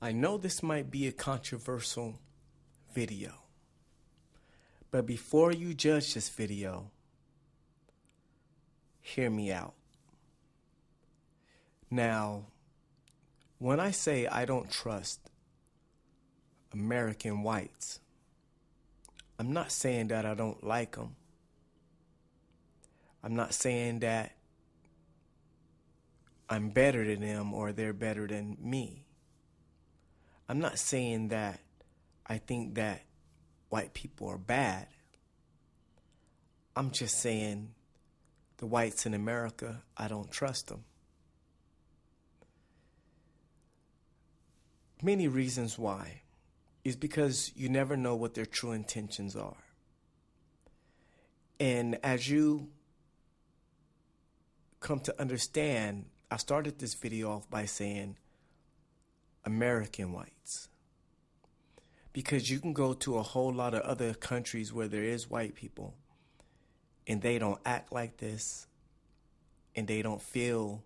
I know this might be a controversial video, but before you judge this video, hear me out. Now, when I say I don't trust American whites, I'm not saying that I don't like them. I'm not saying that I'm better than them or they're better than me. I'm not saying that I think that white people are bad. I'm just saying the whites in America, I don't trust them. Many reasons why is because you never know what their true intentions are. And as you come to understand, I started this video off by saying American whites. Because you can go to a whole lot of other countries where there is white people and they don't act like this and they don't feel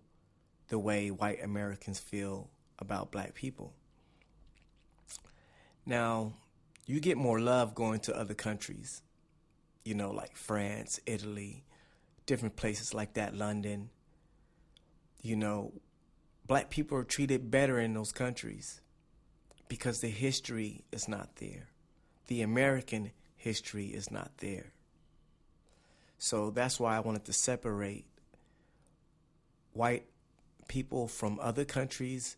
the way white Americans feel about black people. Now, you get more love going to other countries, like France, Italy, different places like that, London. Black people are treated better in those countries because the history is not there. The American history is not there. So that's why I wanted to separate white people from other countries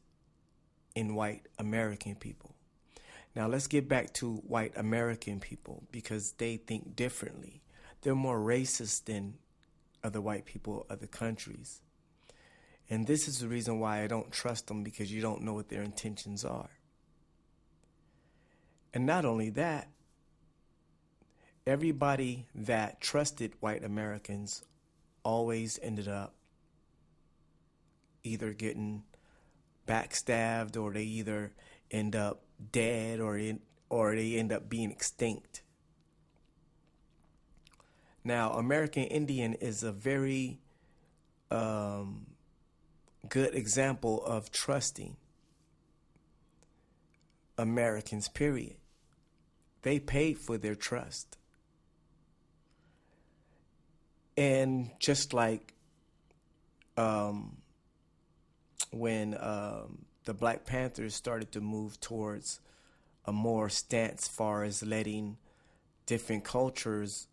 and white American people. Now let's get back to white American people because they think differently. They're more racist than other white people, other countries. And this is the reason why I don't trust them, because you don't know what their intentions are. And not only that, everybody that trusted white Americans always ended up either getting backstabbed, or they either end up dead, or they end up being extinct. Now, American Indian is a very good example of trusting Americans, period. They paid for their trust. And just like when the Black Panthers started to move towards a more stance far as letting different cultures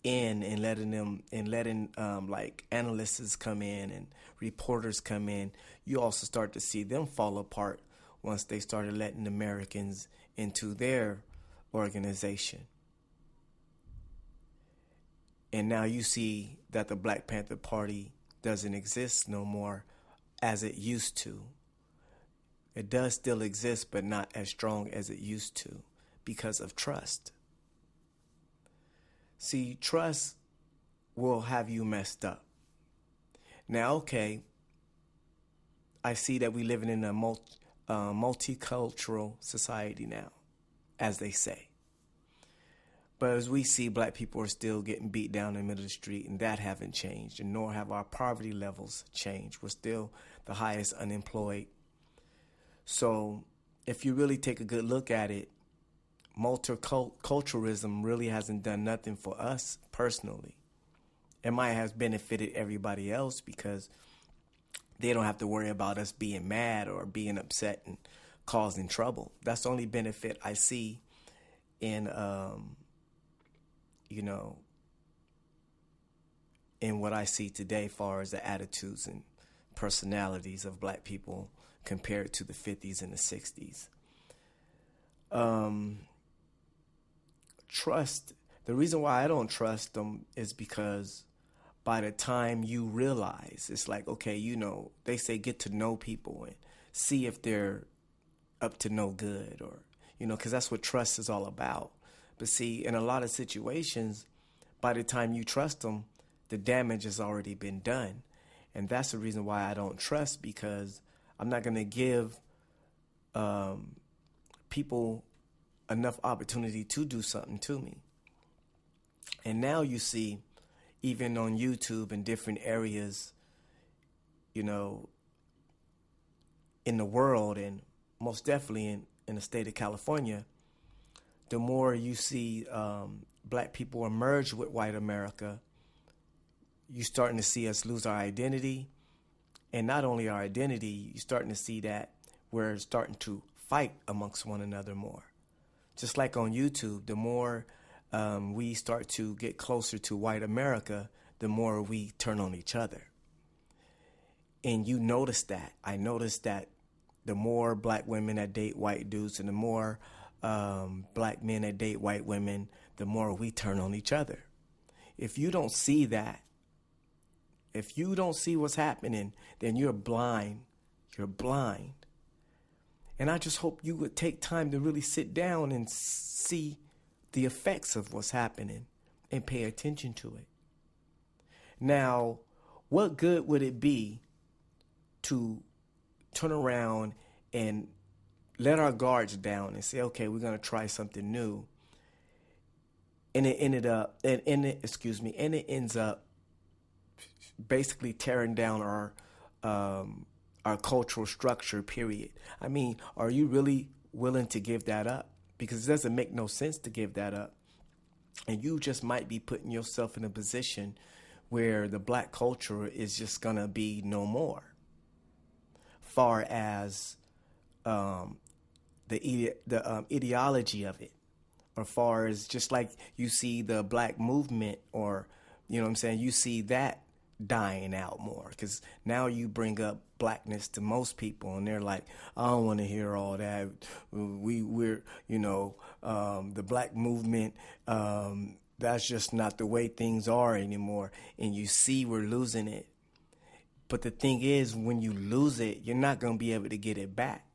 in and letting like analysts come in and reporters come in, you also start to see them fall apart once they started letting Americans into their organization. And now you see that the Black Panther Party doesn't exist no more as it used to. It does still exist, but not as strong as it used to because of trust. See, trust will have you messed up. Now, okay, I see that we living in a multicultural society now, as they say. But as we see, black people are still getting beat down in the middle of the street, and that haven't changed, and nor have our poverty levels changed. We're still the highest unemployed. So if you really take a good look at it, multiculturalism really hasn't done nothing for us personally. It might have benefited everybody else because they don't have to worry about us being mad or being upset and causing trouble. That's the only benefit I see in, in what I see today as far as the attitudes and personalities of black people compared to the 50s and the 60s. Trust, the reason why I don't trust them is because by the time you realize, it's like, okay, they say get to know people and see if they're up to no good, or, because that's what trust is all about. But see, in a lot of situations, by the time you trust them, the damage has already been done. And that's the reason why I don't trust, because I'm not going to give people enough opportunity to do something to me. And now you see, even on YouTube and different areas, in the world and most definitely in the state of California, the more you see black people emerge with white America, you're starting to see us lose our identity. And not only our identity, you're starting to see that we're starting to fight amongst one another more. Just like on YouTube, the more we start to get closer to white America, the more we turn on each other. And you notice that. I noticed that the more black women that date white dudes and the more black men that date white women, the more we turn on each other. If you don't see that, if you don't see what's happening, then you're blind. You're blind. And I just hope you would take time to really sit down and see the effects of what's happening and pay attention to it. Now, what good would it be to turn around and let our guards down and say, okay, we're going to try something new? And it ends up basically tearing down our cultural structure, period. I mean, are you really willing to give that up? Because it doesn't make no sense to give that up. And you just might be putting yourself in a position where the black culture is just going to be no more. Far as the ideology of it, or far as just like you see the black movement, or, you know what I'm saying, you see that dying out more, because now you bring up blackness to most people and they're like, I don't want to hear all that. We're the black movement, that's just not the way things are anymore. And you see we're losing it. But the thing is, when you lose it, you're not going to be able to get it back.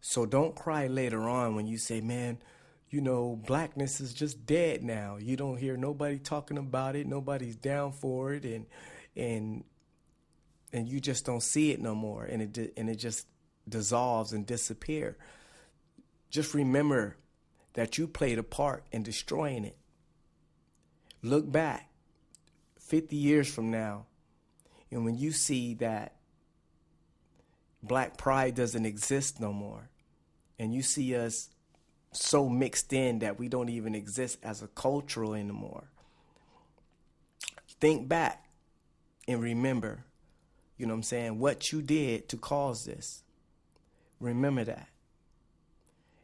So don't cry later on when you say, man, blackness is just dead now. You don't hear nobody talking about it. Nobody's down for it. And you just don't see it no more. And it just dissolves and disappears. Just remember that you played a part in destroying it. Look back 50 years from now. And when you see that black pride doesn't exist no more, and you see us so mixed in that we don't even exist as a cultural anymore, think back and remember, what you did to cause this. Remember that.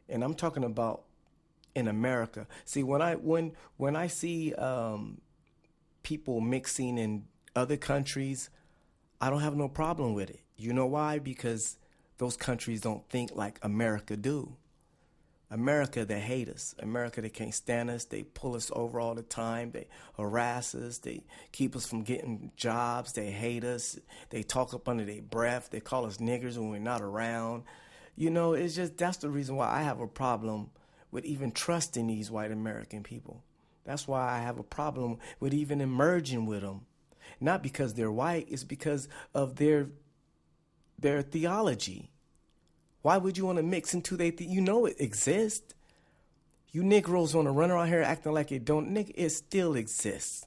And I'm talking about in America. See, when I see people mixing in other countries, I don't have no problem with it. You know why? Because those countries don't think like America do. America, they hate us. America, they can't stand us. They pull us over all the time. They harass us. They keep us from getting jobs. They hate us. They talk up under their breath. They call us niggers when we're not around. It's just, that's the reason why I have a problem with even trusting these white American people. That's why I have a problem with even emerging with them. Not because they're white, it's because of their theology. Why would you want to mix into their it exists. You Negroes want to run around here acting like it don't. It still exists.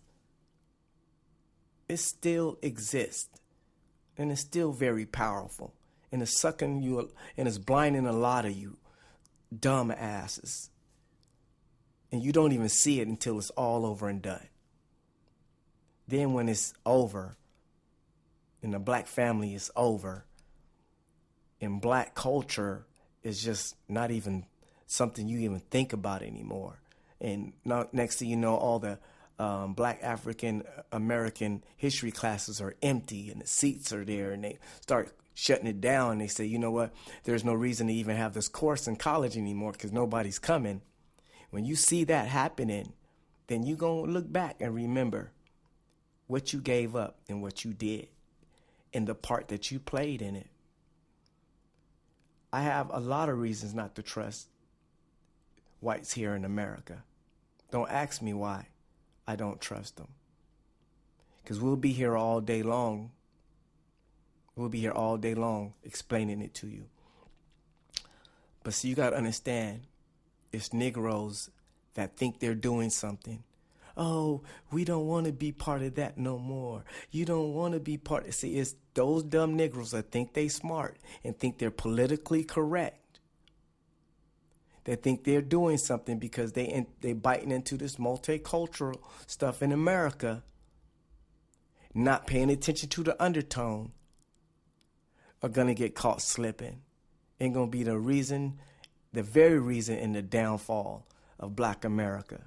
It still exists. And it's still very powerful. And it's sucking you, and it's blinding a lot of you dumb asses. And you don't even see it until it's all over and done. Then when it's over, and the black family is over, and black culture is just not even something you even think about anymore. And next thing you know, all the black African American history classes are empty and the seats are there, and they start shutting it down. They say, you know what, there's no reason to even have this course in college anymore because nobody's coming. When you see that happening, then you're going to look back and remember what you gave up and what you did and the part that you played in it. I have a lot of reasons not to trust whites here in America. Don't ask me why I don't trust them. Because we'll be here all day long. We'll be here all day long explaining it to you. But see, you got to understand, it's Negroes that think they're doing something. Oh, we don't want to be part of that no more. You don't want to be part. See, it's those dumb Negroes that think they smart and think they're politically correct They think they're doing something because they biting into this multicultural stuff in America, not paying attention to the undertone, are going to get caught slipping. And going to be the very reason in the downfall of Black America.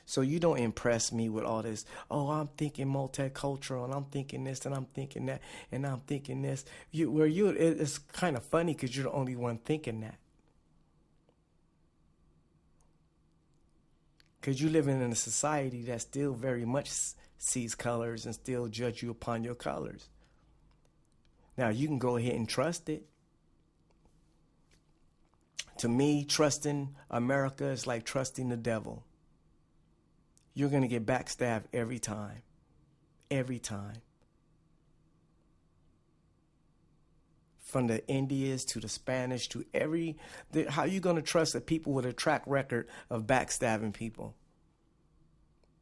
So you don't impress me with all this, oh, I'm thinking multicultural, and I'm thinking this, and I'm thinking that, and I'm thinking this. It's kind of funny because you're the only one thinking that. Because you live in a society that still very much sees colors and still judge you upon your colors. Now, you can go ahead and trust it. To me, trusting America is like trusting the devil. You're going to get backstabbed every time. Every time. From the Indians to the Spanish to how are you going to trust the people with a track record of backstabbing people?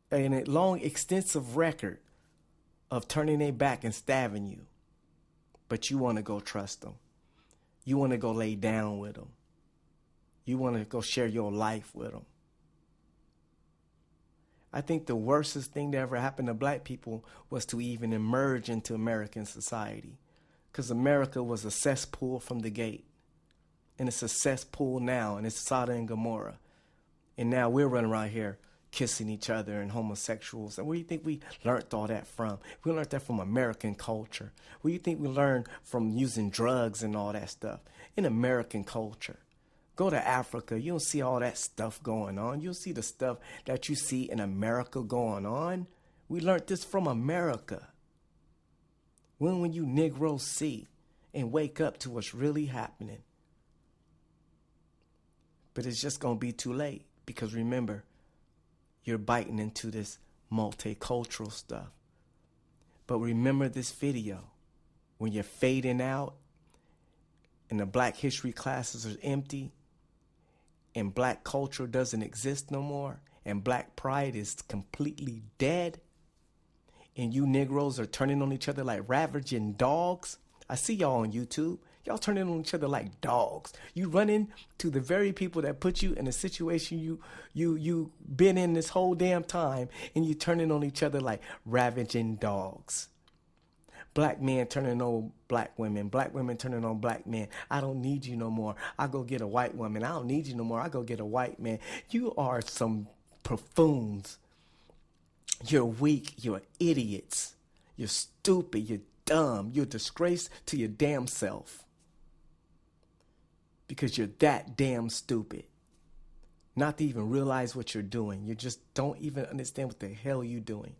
And a long, extensive record of turning their back and stabbing you. But you want to go trust them. You want to go lay down with them. You want to go share your life with them. I think the worstest thing that ever happened to Black people was to even emerge into American society. Because America was a cesspool from the gate. And it's a cesspool now, and it's Sodom and Gomorrah. And now we're running around here kissing each other and homosexuals. And where do you think we learned all that from? We learned that from American culture. Where do you think we learned from using drugs and all that stuff? In American culture. Go to Africa, you don't see all that stuff going on. You'll see the stuff that you see in America going on. We learned this from America. When will you Negroes see and wake up to what's really happening? But it's just going to be too late because remember, you're biting into this multicultural stuff. But remember this video. When you're fading out and the Black history classes are empty, and Black culture doesn't exist no more, and Black pride is completely dead, and you Negroes are turning on each other like ravaging dogs. I see y'all on YouTube. Y'all turning on each other like dogs. You run into the very people that put you in a situation you been in this whole damn time, and you turning on each other like ravaging dogs. Black men turning on Black women. Black women turning on Black men. I don't need you no more. I go get a white woman. I don't need you no more. I go get a white man. You are some buffoons. You're weak. You're idiots. You're stupid. You're dumb. You're a disgrace to your damn self. Because you're that damn stupid. Not to even realize what you're doing. You just don't even understand what the hell you're doing.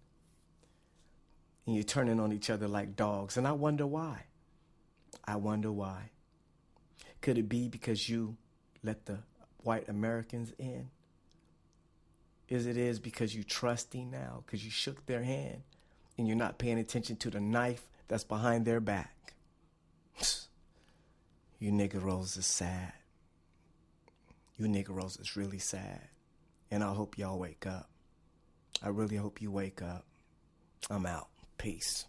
And you're turning on each other like dogs. And I wonder why. I wonder why. Could it be because you let the white Americans in? Is because you trusting now, because you shook their hand and you're not paying attention to the knife that's behind their back. You Negroes is sad. You Negroes is really sad. And I hope y'all wake up. I really hope you wake up. I'm out. Peace.